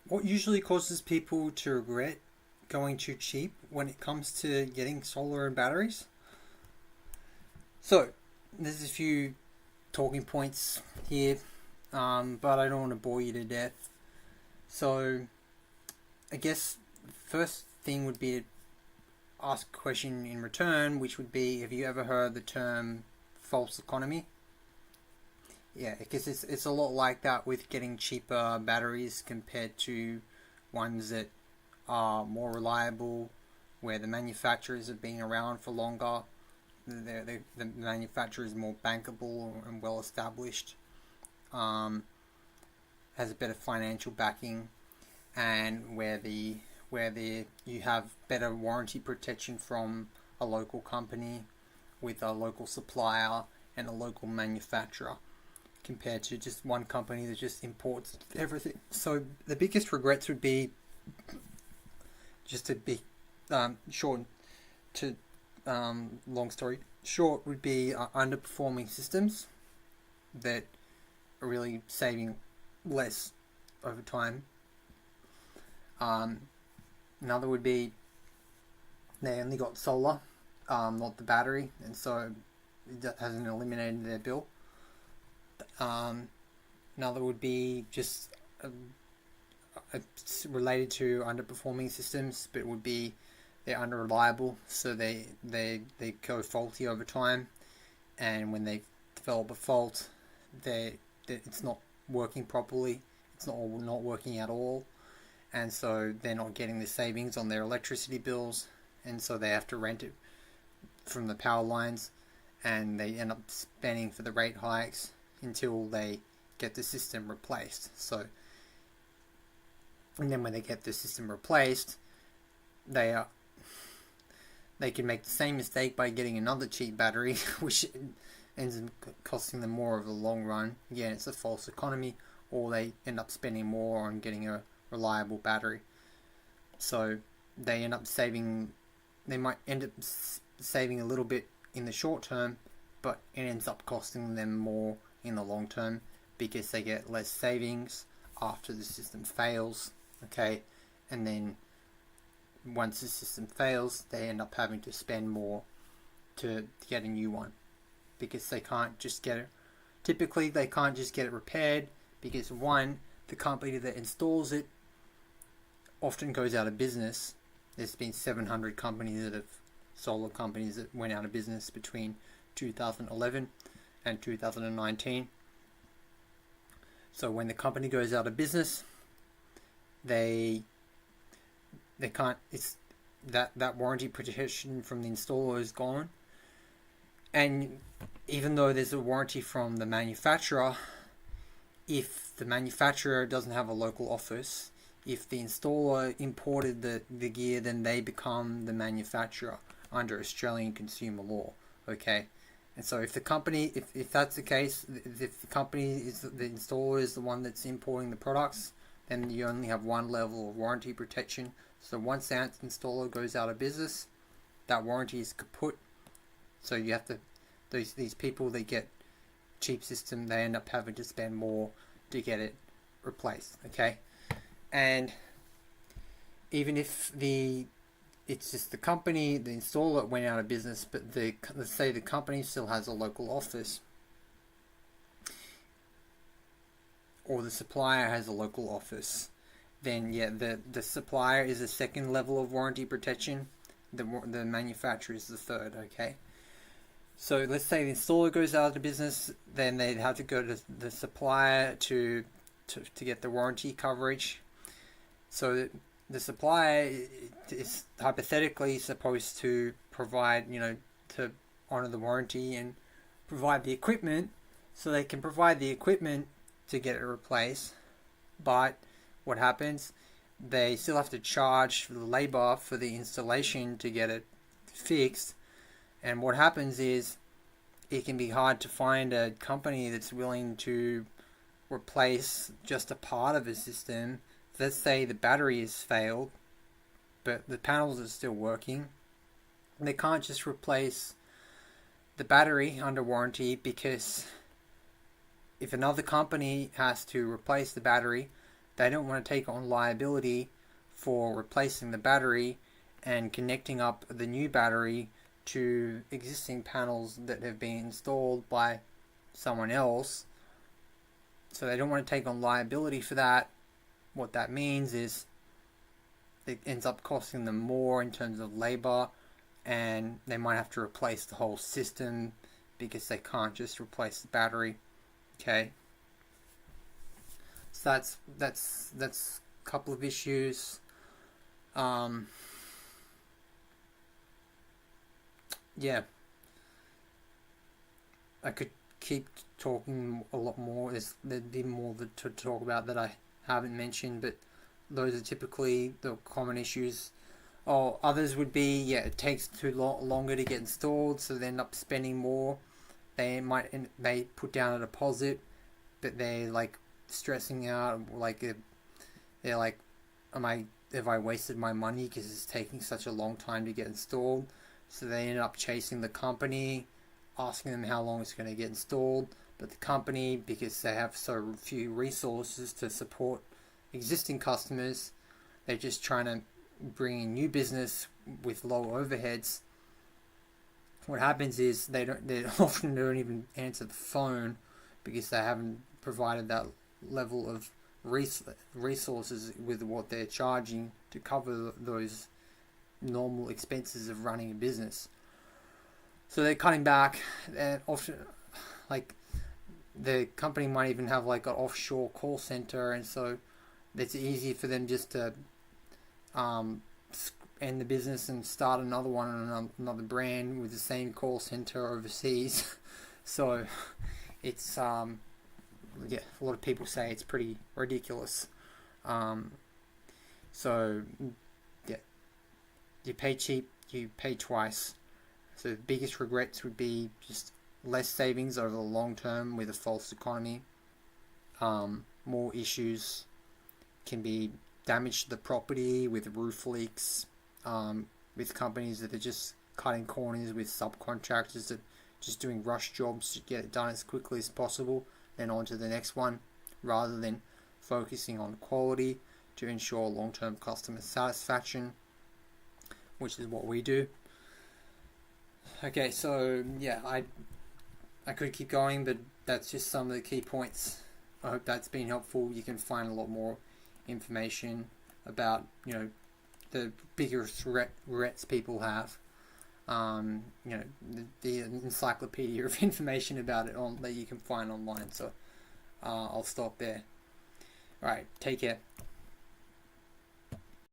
What usually causes people to regret going too cheap when it comes to getting solar and batteries? So, there's a few talking points here, but I don't want to bore you to death. So, I guess the first thing would be to ask a question in return, which would be, have you ever heard the term false economy? Yeah, because it's a lot like that with getting cheaper batteries compared to ones that are more reliable, where the manufacturers have been around for longer. The manufacturer is more bankable and well established, um, has a better financial backing, and where the you have better warranty protection from a local company with a local supplier and a local manufacturer compared to just one company that just imports everything. So the biggest regrets would be, just to be short to long story short, would be underperforming systems that are really saving less over time. Another would be they only got solar, not the battery, and so it hasn't eliminated their bill. Um, Another would be just related to underperforming systems, but it would be they're unreliable, so they go faulty over time, and when they develop a fault, it's not working properly. It's not working at all, and so they're not getting the savings on their electricity bills, and so they have to rent it from the power lines, and they end up spending for the rate hikes until they get the system replaced. So, and then when they get the system replaced, they can make the same mistake by getting another cheap battery, which ends up costing them more over the long run. Again, it's a false economy, or they end up spending more on getting a reliable battery. So they end up saving. They might end up saving a little bit in the short term, but it ends up costing them more in the long term because they get less savings after the system fails. Okay, and then once the system fails, they end up having to spend more to get a new one because they can't just get it. Typically, they can't just get it repaired because one, the company that installs it often goes out of business. There's been 700 solar companies that went out of business between 2011 and 2019. So when the company goes out of business, they can't. It's that warranty protection from the installer is gone, and even though there's a warranty from the manufacturer, if the manufacturer doesn't have a local office, if the installer imported the gear, then they become the manufacturer under Australian consumer law. Okay, and so if the company, if that's the case, if the company is the installer is the one that's importing the products, then you only have one level of warranty protection. So once that installer goes out of business, that warranty is kaput. So you have to, these people that get cheap system, they end up having to spend more to get it replaced. Okay, and even if it's just the company, the installer went out of business, but let's say the company still has a local office, or the supplier has a local office, then yeah, the supplier is the second level of warranty protection. The manufacturer is the third. Okay, so let's say the installer goes out of business, then they'd have to go to the supplier to get the warranty coverage. So the supplier is hypothetically supposed to provide, to honor the warranty and provide the equipment, so they can provide the equipment to get it replaced. But what happens? They still have to charge for the labor for the installation to get it fixed. And what happens is it can be hard to find a company that's willing to replace just a part of a system. Let's say the battery has failed, but the panels are still working. They can't just replace the battery under warranty, because if another company has to replace the battery, they don't want to take on liability for replacing the battery and connecting up the new battery to existing panels that have been installed by someone else. So they don't want to take on liability for that. What that means is it ends up costing them more in terms of labor, and they might have to replace the whole system because they can't just replace the battery. Okay, so that's a couple of issues. Yeah, I could keep talking a lot more. There'd be more to talk about that I haven't mentioned, but those are typically the common issues. Oh, others would be, yeah, it takes too longer to get installed, so they end up spending more. They put down a deposit, but they're like stressing out, like they're like, have I wasted my money because it's taking such a long time to get installed? So they end up chasing the company, asking them how long it's going to get installed. But the company, because they have so few resources to support existing customers, they're just trying to bring in new business with low overheads. What happens is they often don't even answer the phone because they haven't provided that level of resources with what they're charging to cover those normal expenses of running a business. So they're cutting back, and often, like, the company might even have like an offshore call center, and so it's easy for them just to end the business and start another one on another brand with the same call center overseas. So it's yeah, a lot of people say it's pretty ridiculous. So yeah, you pay cheap, you pay twice. So the biggest regrets would be just less savings over the long term with a false economy. More issues can be damage to the property with roof leaks, with companies that are just cutting corners with subcontractors that just doing rush jobs to get it done as quickly as possible, then on to the next one, rather than focusing on quality to ensure long-term customer satisfaction, which is what we do. Okay, so yeah, I could keep going, but that's just some of the key points. I hope that's been helpful. You can find a lot more information about, the bigger threats people have. The encyclopedia of information about it that you can find online. So I'll stop there. All right, take care.